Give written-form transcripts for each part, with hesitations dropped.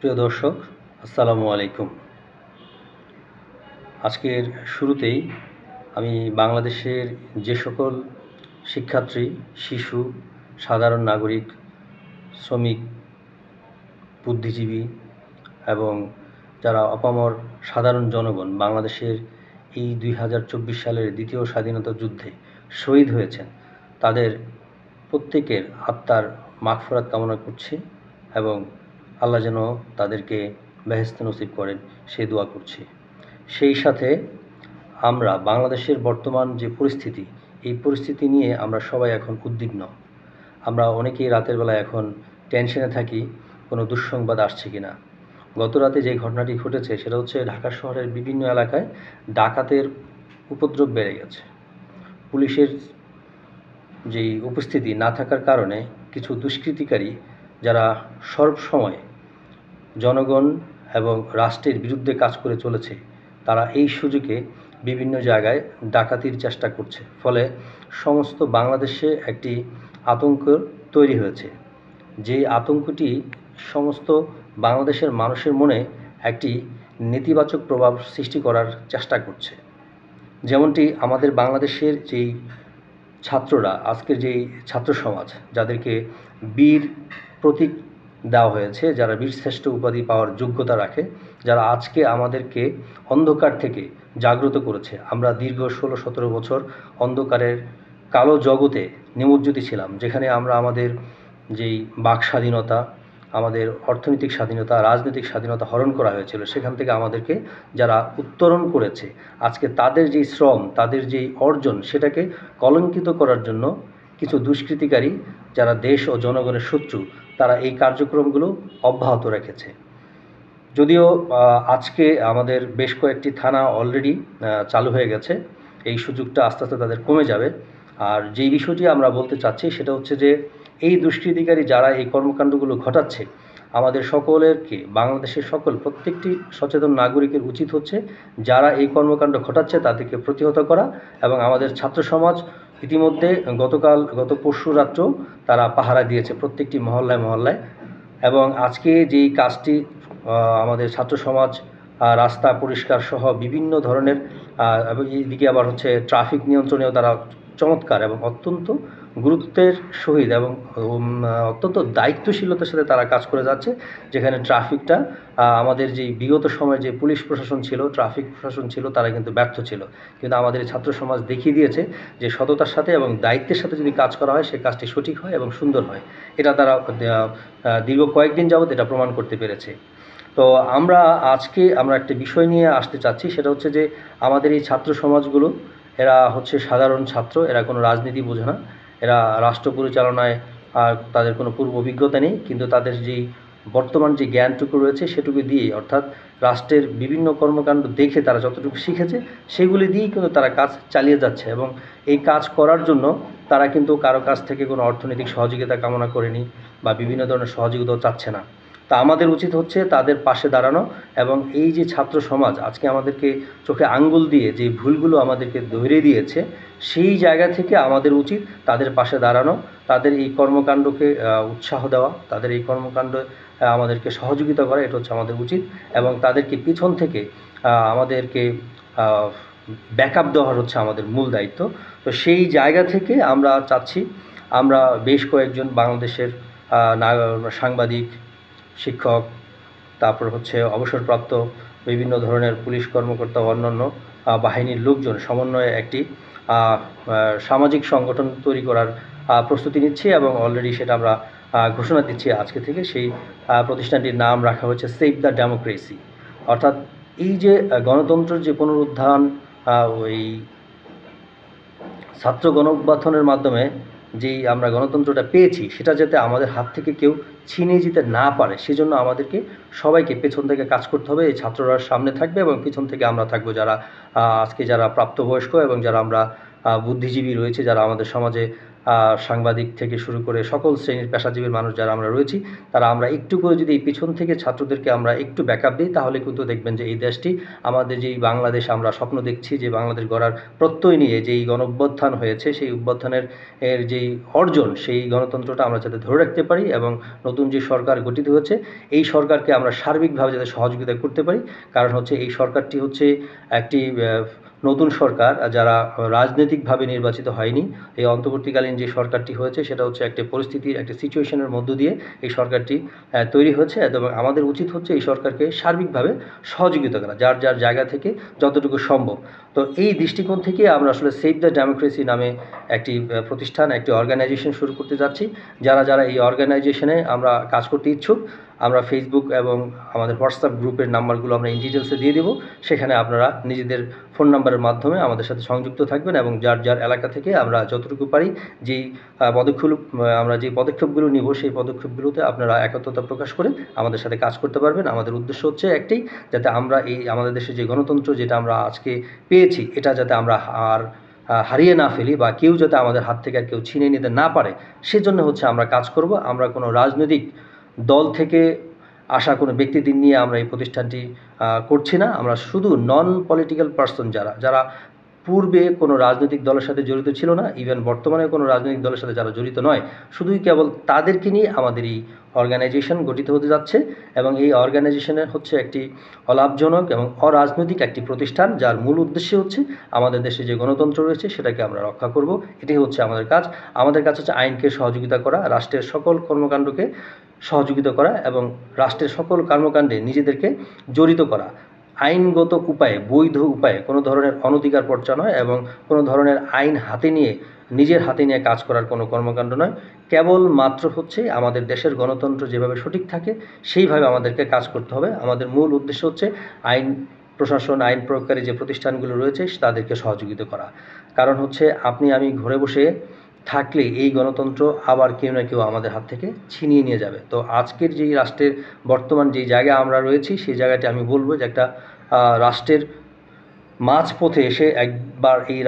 প্রিয় দর্শক, আসসালামু আলাইকুম। আজকের শুরুতেই আমি বাংলাদেশের যে সকল শিক্ষার্থী, শিশু, সাধারণ নাগরিক, শ্রমিক, বুদ্ধিজীবী এবং যারা অপামর সাধারণ জনগণ বাংলাদেশের এই 2024 সালের দ্বিতীয় স্বাধীনতা যুদ্ধে শহীদ হয়েছেন, তাদের প্রত্যেকের আত্মার মাগফিরাত কামনা করছি এবং আল্লাহ যেন তাদেরকে বেহেশত নসিব করেন সেই দোয়া করছি। সেই সাথে আমরা বাংলাদেশের বর্তমান যে পরিস্থিতি, এই পরিস্থিতি নিয়ে আমরা সবাই এখন উদ্বিগ্ন। আমরা অনেকেই রাতের বেলা এখন টেনশনে থাকি কোনো দুঃসংবাদ আসছে কিনা। গত রাতে যে ঘটনাটি ঘটেছে সেটা হচ্ছে ঢাকা শহরের বিভিন্ন এলাকায় ডাকাতের উপদ্রব বেড়ে গেছে। পুলিশের যেই উপস্থিতি না থাকার কারণে কিছু দুষ্কৃতিকারী যারা সর্বসময় জনগণ এবং রাষ্ট্রের বিরুদ্ধে কাজ করে চলেছে, তারা এই সুযোগে বিভিন্ন জায়গায় ডাকাতির চেষ্টা করছে। ফলে সমস্ত বাংলাদেশে একটি আতঙ্ক তৈরি হয়েছে। যেই আতঙ্কটি সমস্ত বাংলাদেশের মানুষের মনে একটি নেতিবাচক প্রভাব সৃষ্টি করার চেষ্টা করছে। যেমনটি আমাদের বাংলাদেশের যেই ছাত্ররা, আজকের যেই ছাত্র সমাজ যাদেরকে বীর প্রতীক দেওয়া হয়েছে, যারা বীরশ্রেষ্ঠ উপাধি পাওয়ার যোগ্যতা রাখে, যারা আজকে আমাদেরকে অন্ধকার থেকে জাগ্রত করেছে। আমরা দীর্ঘ 16-17 বছর অন্ধকারের কালো জগতে নিমজ্জিত ছিলাম, যেখানে আমরা আমাদের যেই বাক স্বাধীনতা, আমাদের অর্থনৈতিক স্বাধীনতা, রাজনৈতিক স্বাধীনতা হরণ করা হয়েছিল। সেখান থেকে আমাদেরকে যারা উত্তরণ করেছে, আজকে তাদের যেই শ্রম, তাদের যেই অর্জন, সেটাকে কলঙ্কিত করার জন্য কিছু দুষ্কৃতিকারী যারা দেশ ও জনগণের শত্রু, তারা এই কার্যক্রমগুলো অব্যাহত রেখেছে। যদিও আজকে আমাদের বেশ কয়েকটি থানা অলরেডি চালু হয়ে গেছে, এই সুযোগটা আস্তে আস্তে তাদের কমে যাবে। আর যেই বিষয়টি আমরা বলতে চাচ্ছি সেটা হচ্ছে যে এই দুষ্কৃতিকারী যারা এই কর্মকাণ্ডগুলো ঘটাচ্ছে, আমাদের সকলেরকে, বাংলাদেশের প্রত্যেকটি সচেতন নাগরিকের উচিত হচ্ছে যারা এই কর্মকাণ্ড ঘটাচ্ছে তাদেরকে প্রতিহত করা। এবং আমাদের ছাত্র সমাজ ইতিমধ্যে গত পরশু রাত্রেও তারা পাহারা দিয়েছে প্রত্যেকটি মহল্লায় মহল্লায়। এবং আজকে যেই কাজটি আমাদের ছাত্র সমাজ রাস্তা পরিষ্কার সহ বিভিন্ন ধরনের, এবং এইদিকে আবার হচ্ছে ট্রাফিক নিয়ন্ত্রণেও তারা চমৎকার এবং অত্যন্ত গুরুত্বের সহিত এবং অত্যন্ত দায়িত্বশীলতার সাথে তারা কাজ করে যাচ্ছে। যেখানে ট্রাফিকটা আমাদের যেই বিগত সময়ে যে পুলিশ প্রশাসন ছিল, ট্রাফিক প্রশাসন ছিল, তারা কিন্তু ব্যর্থ ছিল। কিন্তু আমাদের ছাত্র সমাজ দেখিয়ে দিয়েছে যে সততার সাথে এবং দায়িত্বের সাথে যদি কাজ করা হয়, সে কাজটি সঠিক হয় এবং সুন্দর হয়। এটা তারা দীর্ঘ কয়েকদিন যাবৎ এটা প্রমাণ করতে পেরেছে। তো আজকে আমরা একটা বিষয় নিয়ে আসতে চাচ্ছি, সেটা হচ্ছে যে আমাদের এই ছাত্র সমাজগুলো, এরা হচ্ছে সাধারণ ছাত্র, এরা কোনো রাজনীতি বোঝে না, এরা রাষ্ট্র পরিচালনায় তাদের কোনো পূর্ব অভিজ্ঞতা নেই, কিন্তু তাদের যেই বর্তমান যে জ্ঞানটুকু রয়েছে সেটুকু দিয়েই, অর্থাৎ রাষ্ট্রের বিভিন্ন কর্মকাণ্ড দেখে তারা যতটুকু শিখেছে সেগুলি দিয়েই কিন্তু তারা কাজ চালিয়ে যাচ্ছে। এবং এই কাজ করার জন্য তারা কিন্তু কারো কাছ থেকে কোনো অর্থনৈতিক সহযোগিতা কামনা করেনি বা বিভিন্ন ধরনের সহযোগিতাও চাচ্ছে না। তা আমাদের উচিত হচ্ছে তাদের পাশে দাঁড়ানো। এবং এই যে ছাত্র সমাজ আজকে আমাদেরকে চোখে আঙ্গুল দিয়ে যে ভুলগুলো আমাদেরকে ধরিয়ে দিয়েছে, সেই জায়গা থেকে আমাদের উচিত তাদের পাশে দাঁড়ানো, তাদের এই কর্মকাণ্ডকে উৎসাহ দেওয়া, তাদের এই কর্মকাণ্ডে আমাদেরকে সহযোগিতা করা, এটা হচ্ছে আমাদের উচিত। এবং তাদেরকে পিছন থেকে আমাদেরকে ব্যাকআপ দেওয়ার হচ্ছে আমাদের মূল দায়িত্ব। তো সেই জায়গা থেকে আমরা চাচ্ছি, আমরা বেশ কয়েকজন বাংলাদেশের সাংবাদিক, শিক্ষক, তারপর হচ্ছে অবসরপ্রাপ্ত বিভিন্ন ধরনের পুলিশ কর্মকর্তা, অন্যান্য বাহিনীর লোকজন সমন্বয়ে একটি সামাজিক সংগঠন তৈরি করার প্রস্তুতি নিচ্ছি এবং অলরেডি সেটা আমরা ঘোষণা দিচ্ছি আজকে থেকে। সেই প্রতিষ্ঠানটির নাম রাখা হয়েছে সেভ দ্য ডেমোক্রেসি। অর্থাৎ এই যে গণতন্ত্রের যে পুনরুত্থান, ওই ছাত্র গণঅভ্যুত্থানের মাধ্যমে যেই আমরা গণতন্ত্রটা পেয়েছি, সেটা যাতে আমাদের হাত থেকে কেউ ছিনিয়ে যেতে না পারে, সেজন্য আমাদেরকে সবাইকে পেছন থেকে কাজ করতে হবে। এই ছাত্ররা সামনে থাকবে এবং পিছন থেকে আমরা থাকবো, যারা আজকে যারা প্রাপ্তবয়স্ক এবং যারা আমরা বুদ্ধিজীবী রয়েছে, যারা আমাদের সমাজে সাংবাদিক থেকে শুরু করে সকল শ্রেণীর পেশাজীবীর মানুষ যারা আমরা রয়েছি, তারা আমরা একটু করে যদি এই পিছন থেকে ছাত্রদেরকে আমরা একটু ব্যাকআপ দিই, তাহলে কিন্তু দেখবেন যে এই দেশটি, আমাদের যেই বাংলাদেশ আমরা স্বপ্ন দেখছি, যে বাংলাদেশ গড়ার প্রত্যয় নিয়ে যেই গণঅভ্যুত্থান হয়েছে, সেই অভ্যুত্থানের যেই অর্জন, সেই গণতন্ত্রটা আমরা যাতে ধরে রাখতে পারি এবং নতুন যে সরকার গঠিত হয়েছে, এই সরকারকে আমরা সার্বিকভাবে যাতে সহযোগিতা করতে পারি। কারণ হচ্ছে এই সরকারটি হচ্ছে একটি নতুন সরকার, যারা রাজনৈতিকভাবে নির্বাচিত হয়নি। এই অন্তর্বর্তীকালীন যে সরকারটি হয়েছে সেটা হচ্ছে একটা পরিস্থিতির, একটা সিচুয়েশনের মধ্য দিয়ে এই সরকারটি তৈরি হয়েছে, এবং আমাদের উচিত হচ্ছে এই সরকারকে সার্বিকভাবে সহযোগিতা করা, যার যার জায়গা থেকে যতটুকু সম্ভব। তো এই দৃষ্টিকোণ থেকে আমরা আসলে সেভ দ্য ডেমোক্রেসি নামে একটি প্রতিষ্ঠান, একটি অর্গানাইজেশন শুরু করতে যাচ্ছি। যারা যারা এই অর্গানাইজেশনে আমরা কাজ করতে ইচ্ছুক, আমরা ফেসবুক এবং আমাদের হোয়াটসঅ্যাপ গ্রুপের নাম্বারগুলো আমরা ইন ডিটেলসে দিয়ে দেবো। সেখানে আপনারা নিজেদের ফোন নাম্বারের মাধ্যমে আমাদের সাথে সংযুক্ত থাকবেন, এবং যার যার এলাকা থেকে আমরা যতটুকু পারি যেই পদক্ষেপগুলো নিব, সেই পদক্ষেপগুলোতে আপনারা একত্রতা প্রকাশ করে আমাদের সাথে কাজ করতে পারবেন। আমাদের উদ্দেশ্য হচ্ছে একটাই, যাতে আমরা এই আমাদের দেশে যে গণতন্ত্র যেটা আমরা আজকে পেয়েছি, এটা যাতে আমরা হারিয়ে না ফেলি, বা কেউ যাতে আমাদের হাত থেকে আর কেউ ছিনিয়ে নিতে না পারে, সেজন্য হচ্ছে আমরা কাজ করব। আমরা কোনো রাজনৈতিক দল থেকে আসা কোনো ব্যক্তিদের নিয়ে আমরা এই প্রতিষ্ঠানটি করছি না। আমরা শুধু নন পলিটিক্যাল পার্সন, যারা পূর্বে কোনো রাজনৈতিক দলের সাথে জড়িত ছিল না, ইভেন বর্তমানে কোনো রাজনৈতিক দলের সাথে যারা জড়িত নয়, শুধুই কেবল তাদেরকে নিয়ে আমাদের এই অর্গানাইজেশন গঠিত হতে যাচ্ছে। এবং এই অর্গানাইজেশনের হচ্ছে একটি অলাভজনক এবং অরাজনৈতিক একটি প্রতিষ্ঠান, যার মূল উদ্দেশ্য হচ্ছে আমাদের দেশে যে গণতন্ত্র রয়েছে সেটাকে আমরা রক্ষা করব। এটাই হচ্ছে আমাদের কাজ। আমাদের কাজ হচ্ছে আইনকে সহযোগিতা করা, রাষ্ট্রের সকল কর্মকাণ্ডকে সহযোগিতা করা, এবং রাষ্ট্রের সকল কর্মকাণ্ডে নিজেদেরকে জড়িত করা, আইনগত উপায়ে, বৈধ উপায়ে, কোনো ধরনের অনধিকার পর্চা নয়, এবং কোনো ধরনের আইন নিজের হাতে নিয়ে কাজ করার কোনো কর্মকাণ্ড নয়। কেবলমাত্র হচ্ছে আমাদের দেশের গণতন্ত্র যেভাবে সঠিক থাকে সেইভাবে আমাদেরকে কাজ করতে হবে। আমাদের মূল উদ্দেশ্য হচ্ছে আইন প্রশাসন, আইন প্রয়োগকারী যে প্রতিষ্ঠানগুলো রয়েছে তাদেরকে সহযোগিতা করা। কারণ হচ্ছে আপনি আমি ঘরে বসে থাকলে এই গণতন্ত্র আবার কেউ না কেউ আমাদের হাত থেকে ছিনিয়ে নিয়ে যাবে। তো আজকের যেই রাষ্ট্রের বর্তমান যেই জায়গায় আমরা রয়েছি, সেই জায়গাটি আমি বলবো যে একটা রাষ্ট্রের মাঝপথে এসে একবার এই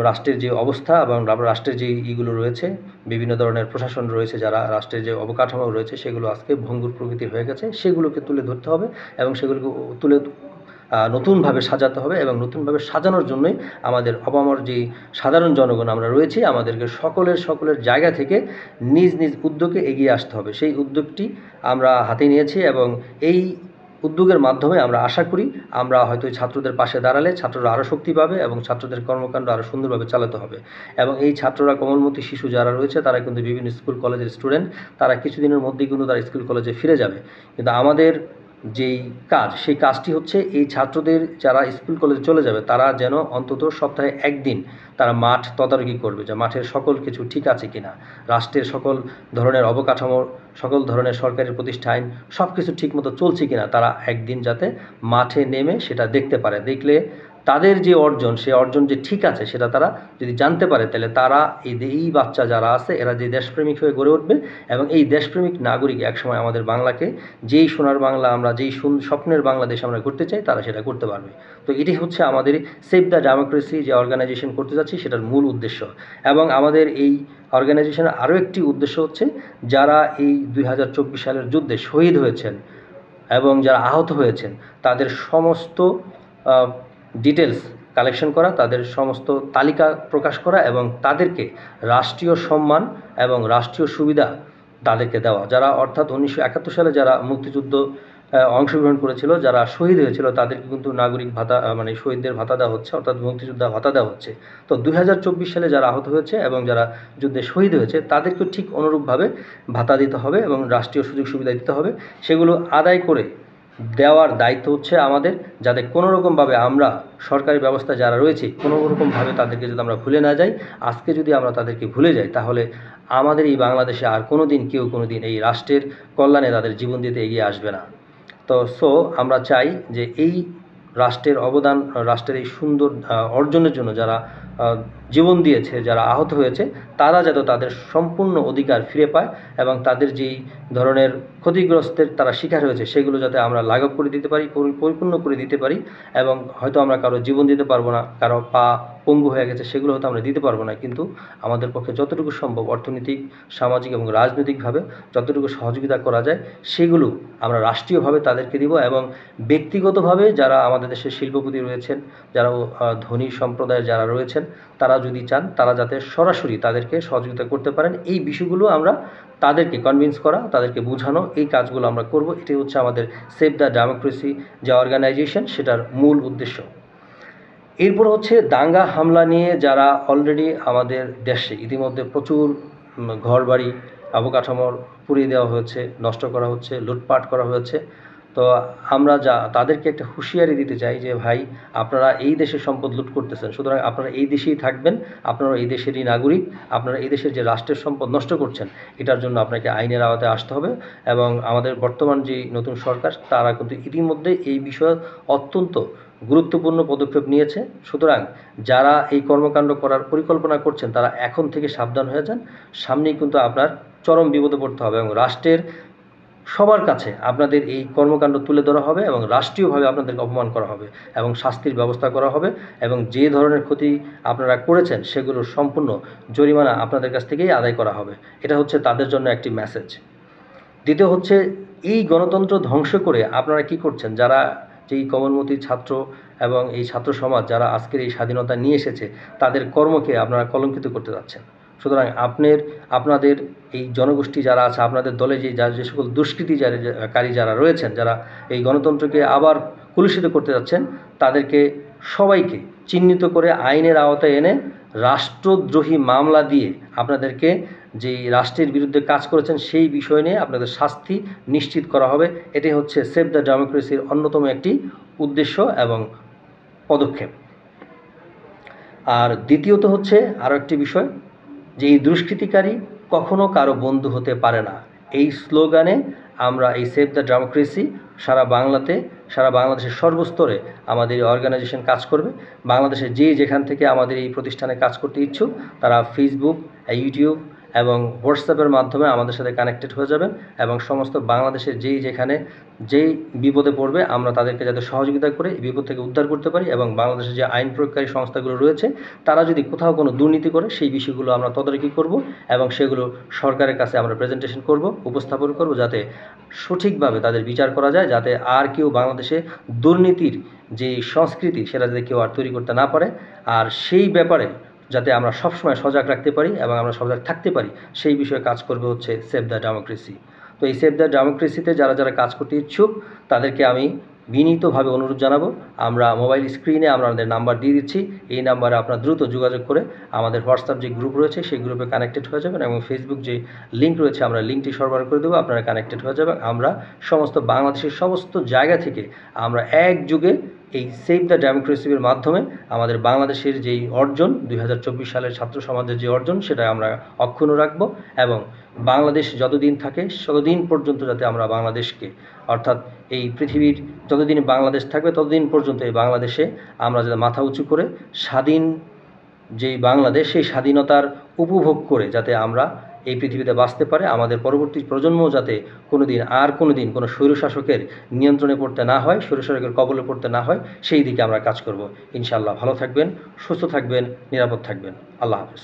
রাষ্ট্রের যে অবস্থা এবং রাষ্ট্রের যে ইগুলো রয়েছে, বিভিন্ন ধরনের প্রশাসন রয়েছে, যারা রাষ্ট্রের যে অবকাঠামো রয়েছে, সেগুলো আজকে ভঙ্গুর প্রকৃতির হয়ে গেছে। সেগুলোকে তুলে ধরতে হবে এবং সেগুলোকে নতুনভাবে সাজাতে হবে, এবং নতুনভাবে সাজানোর জন্যই আমাদের অপামর যে সাধারণ জনগণ আমরা রয়েছি, আমাদেরকে সকলের জায়গা থেকে নিজ নিজ উদ্যোগে এগিয়ে আসতে হবে। সেই উদ্যোগটি আমরা হাতে নিয়েছি, এবং এই উদ্যোগের মাধ্যমে আমরা আশা করি আমরা হয়তো ছাত্রদের পাশে দাঁড়ালে ছাত্ররা আরও শক্তি পাবে, এবং ছাত্রদের কর্মকাণ্ড আরও সুন্দরভাবে চালাতে হবে। এবং এই ছাত্ররা, কোমলমতি শিশু যারা রয়েছে, তারা কিন্তু বিভিন্ন স্কুল কলেজের স্টুডেন্ট, তারা কিছুদিনের মধ্যেই কিন্তু তারা স্কুল কলেজে ফিরে যাবে। কিন্তু আমাদের যেই কাজ, সেই কাজটি হচ্ছে এই ছাত্রদের যারা স্কুল কলেজে চলে যাবে, তারা যেন অন্তত সপ্তাহে একদিন তারা মাঠ তদারকি করবে, যে মাঠের সকল কিছু ঠিক আছে কিনা, রাষ্ট্রের সকল ধরনের অবকাঠামো, সকল ধরনের সরকারি প্রতিষ্ঠান সব কিছু ঠিকমতো চলছে কিনা, তারা একদিন যাতে মাঠে নেমে সেটা দেখতে পারে। দেখলে তাদের যে অর্জন, সে অর্জন যে ঠিক আছে সেটা তারা যদি জানতে পারে, তাহলে তারা এই বাচ্চা যারা আছে, এরা যে দেশপ্রেমিক হয়ে গড়ে উঠবে, এবং এই দেশপ্রেমিক নাগরিক একসময় আমাদের বাংলাকে, যেই সোনার বাংলা আমরা, যেই স্বপ্নের বাংলাদেশ আমরা করতে চাই, তারা সেটা করতে পারবে। তো এটি হচ্ছে আমাদের সেভ দ্য ডেমোক্রেসি যে অর্গানাইজেশন করতে যাচ্ছি, সেটার মূল উদ্দেশ্য। এবং আমাদের এই অর্গানাইজেশনের আরও একটি উদ্দেশ্য হচ্ছে, যারা এই 2024 সালের যুদ্ধে শহীদ হয়েছেন এবং যারা আহত হয়েছেন, তাদের সমস্ত ডিটেলস কালেকশন করা, তাদের সমস্ত তালিকা প্রকাশ করা, এবং তাদেরকে রাষ্ট্রীয় সম্মান এবং রাষ্ট্রীয় সুবিধা তাদেরকে দেওয়া। যারা অর্থাৎ 1971 সালে যারা মুক্তিযুদ্ধ অংশগ্রহণ করেছিল, যারা শহীদ হয়েছিল, তাদেরকে কিন্তু নাগরিক ভাতা, মানে শহীদদের ভাতা দেওয়া হচ্ছে, অর্থাৎ মুক্তিযোদ্ধা ভাতা দেওয়া হচ্ছে। তো 2024 সালে যারা আহত হয়েছে এবং যারা যুদ্ধে শহীদ হয়েছে, তাদেরকেও ঠিক অনুরূপভাবে ভাতা দিতে হবে এবং রাষ্ট্রীয় সুযোগ সুবিধা দিতে হবে। সেগুলো আদায় করে দেওয়ার দায়িত্ব হচ্ছে আমাদের, যাতে কোনোরকমভাবে আমরা সরকারি ব্যবস্থা যারা রয়েছে, কোনোরকমভাবে তাদেরকে যদি আমরা ভুলে না যাই। আজকে যদি আমরা তাদেরকে ভুলে যাই, তাহলে আমাদের এই বাংলাদেশে আর কেউ কোনোদিন এই রাষ্ট্রের কল্যাণে তাদের জীবন দিতে এগিয়ে আসবে না। তো আমরা চাই যে এই রাষ্ট্রের অবদান, রাষ্ট্রের এই সুন্দর অর্জনের জন্য জীবন দিয়েছে, যারা আহত হয়েছে, তারা যাতে তাদের সম্পূর্ণ অধিকার ফিরে পায় এবং তাদের যেই ধরনের ক্ষতিগ্রস্তের তারা শিকার হয়েছে সেগুলো যাতে আমরা লাঘব করে দিতে পারি, পরিপূর্ণ করে দিতে পারি। এবং হয়তো আমরা কারো জীবন দিতে পারবো না, কারো পা পঙ্গু হয়ে গেছে সেগুলো হয়তো আমরা দিতে পারবো না, কিন্তু আমাদের পক্ষে যতটুকু সম্ভব অর্থনৈতিক, সামাজিক এবং রাজনৈতিকভাবে যতটুকু সহযোগিতা করা যায় সেগুলো আমরা রাষ্ট্রীয়ভাবে তাদেরকে দিব। এবং ব্যক্তিগতভাবে যারা আমাদের দেশের শিল্পপতি রয়েছেন, যারা ধনী সম্প্রদায়ের যারা রয়েছেন, তারা যদি চান তারা যাতে সরাসরি তাদেরকে সহযোগিতা করতে পারেন, এই বিষয়গুলো আমরা তাদেরকে কনভিন্স করা, তাদেরকে বোঝানো, এই কাজগুলো আমরা করব। এটাই হচ্ছে আমাদের সেভ দ্য ডেমোক্রেসি যে অর্গানাইজেশন সেটার মূল উদ্দেশ্য। এরপর হচ্ছে দাঙ্গা হামলা নিয়ে যারা অলরেডি আমাদের দেশে ইতিমধ্যে প্রচুর ঘরবাড়ি অবকাঠামোর পুড়িয়ে দেওয়া হয়েছে, নষ্ট করা হচ্ছে, লুটপাট করা হয়েছে। তো আমরা তাদেরকে একটা হুঁশিয়ারি দিতে চাই যে ভাই, আপনারা এই দেশের সম্পদ লুট করতেছেন, সুতরাং আপনারা এই দেশেই থাকবেন, আপনারা এই দেশেরই নাগরিক, আপনারা এই দেশের যে রাষ্ট্রের সম্পদ নষ্ট করছেন এটার জন্য আপনাকে আইনের আওতায় আসতে হবে। এবং আমাদের বর্তমান যে নতুন সরকার তারা কিন্তু ইতিমধ্যে এই বিষয়ে অত্যন্ত গুরুত্বপূর্ণ পদক্ষেপ নিয়েছে। সুতরাং যারা এই কর্মকাণ্ড করার পরিকল্পনা করছেন তারা এখন থেকে সাবধান হয়ে যান, সামনেই কিন্তু আপনার চরম বিপদে পড়তে হবে এবং রাষ্ট্রের সবার কাছে আপনাদের এই কর্মকাণ্ড তুলে ধরা হবে এবং রাষ্ট্রীয়ভাবে আপনাদেরকে অপমান করা হবে এবং শাস্তির ব্যবস্থা করা হবে। এবং যে ধরনের ক্ষতি আপনারা করেছেন সেগুলোর সম্পূর্ণ জরিমানা আপনাদের কাছ থেকেই আদায় করা হবে। এটা হচ্ছে তাদের জন্য একটি মেসেজ। দ্বিতীয় হচ্ছে, এই গণতন্ত্র ধ্বংস করে আপনারা কি করছেন, যারা যেই কমলমতি ছাত্র এবং এই ছাত্র সমাজ যারা আজকের এই স্বাধীনতা নিয়ে এসেছে তাদের কর্মকে আপনারা কলঙ্কিত করতে যাচ্ছেন। সুতরাং আপনাদের এই জনগোষ্ঠী যারা আছে, আপনাদের দলে যে সকল দুষ্কৃতিকারী যারা রয়েছেন, যারা এই গণতন্ত্রকে আবার কলুষিত করতে যাচ্ছেন, তাদেরকে সবাইকে চিহ্নিত করে আইনের আওতায় এনে রাষ্ট্রদ্রোহী মামলা দিয়ে আপনাদেরকে যেই রাষ্ট্রের বিরুদ্ধে কাজ করেছেন সেই বিষয় নিয়ে আপনাদের শাস্তি নিশ্চিত করা হবে। এটাই হচ্ছে সেভ দ্য ডেমোক্রেসির অন্যতম একটি উদ্দেশ্য এবং পদক্ষেপ। আর দ্বিতীয়ত হচ্ছে আরও একটি বিষয়, যে এই দুষ্কৃতিকারী কখনো কারো বন্ধু হতে পারে না। এই স্লোগানে আমরা এই সেভ দ্য ডেমোক্রেসি সারা বাংলাদেশের সর্বস্তরে আমাদের এই অর্গানাইজেশন কাজ করবে। বাংলাদেশের যেখান থেকে আমাদের এই প্রতিষ্ঠানে কাজ করতে ইচ্ছুক তারা ফেসবুক, ইউটিউব এবং হোয়াটসঅ্যাপের মাধ্যমে আমাদের সাথে কানেক্টেড হয়ে যাবেন এবং সমস্ত বাংলাদেশের যেই বিপদে পড়বে আমরা তাদেরকে যাতে সহযোগিতা করে এই বিপদ থেকে উদ্ধার করতে পারি। এবং বাংলাদেশের যে আইন প্রয়োগকারী সংস্থাগুলো রয়েছে তারা যদি কোথাও কোনো দুর্নীতি করে সেই বিষয়গুলো আমরা তদারকি করব এবং সেগুলো সরকারের কাছে আমরা প্রেজেন্টেশন করব, উপস্থাপন করব, যাতে সঠিকভাবে তাদের বিচার করা যায়, যাতে আর কেউ বাংলাদেশে দুর্নীতির যে সংস্কৃতি সেটা যাতে কেউ আর তৈরি করতে না পারে। আর সেই ব্যাপারে যাতে আমরা সবসময় সজাগ রাখতে পারি এবং আমরা সজাগ থাকতে পারি সেই বিষয়ে কাজ করবে হচ্ছে সেভ দ্য ডেমোক্রেসি। তো এই সেভ দ্য ডেমোক্রেসিতে যারা কাজ করতে ইচ্ছুক তাদেরকে আমি বিনীতভাবে অনুরোধ জানাবো, আমরা মোবাইল স্ক্রিনে আমরা আমাদের নাম্বার দিয়ে দিচ্ছি, এই নাম্বারে আপনারা দ্রুত যোগাযোগ করে আমাদের হোয়াটসঅ্যাপ যে গ্রুপ রয়েছে সেই গ্রুপে কানেক্টেড হয়ে যাবেন এবং ফেসবুক যে লিঙ্ক রয়েছে আমরা লিঙ্কটি সরবরাহ করে দেবো, আপনারা কানেক্টেড হয়ে যাবেন। আমরা বাংলাদেশের সমস্ত জায়গা থেকে আমরা একযোগে এই সেভ দ্য ডেমোক্রেসির মাধ্যমে আমাদের বাংলাদেশের যেই অর্জন 2024 সালের ছাত্র সমাজের যে অর্জন সেটা আমরা অক্ষুণ্ণ রাখব এবং বাংলাদেশ যতদিন থাকে ততদিন পর্যন্ত যাতে আমরা বাংলাদেশকে, অর্থাৎ এই পৃথিবীর যতদিন বাংলাদেশ থাকবে ততদিন পর্যন্ত এই বাংলাদেশে আমরা যাতে মাথা উঁচু করে স্বাধীন যেই বাংলাদেশ সেই স্বাধীনতার উপভোগ করে যাতে আমরা এই পৃথিবীতে বাঁচতে পারে, আমাদের পরবর্তী প্রজন্ম যাতে কোনোদিন কোনো স্বৈরশাসকের নিয়ন্ত্রণে পড়তে না হয়, স্বৈরশাসকের কবলে পড়তে না হয়, সেই দিকে আমরা কাজ করব। ইনশাআল্লাহ ভালো থাকবেন, সুস্থ থাকবেন, নিরাপদ থাকবেন। আল্লাহ হাফেজ।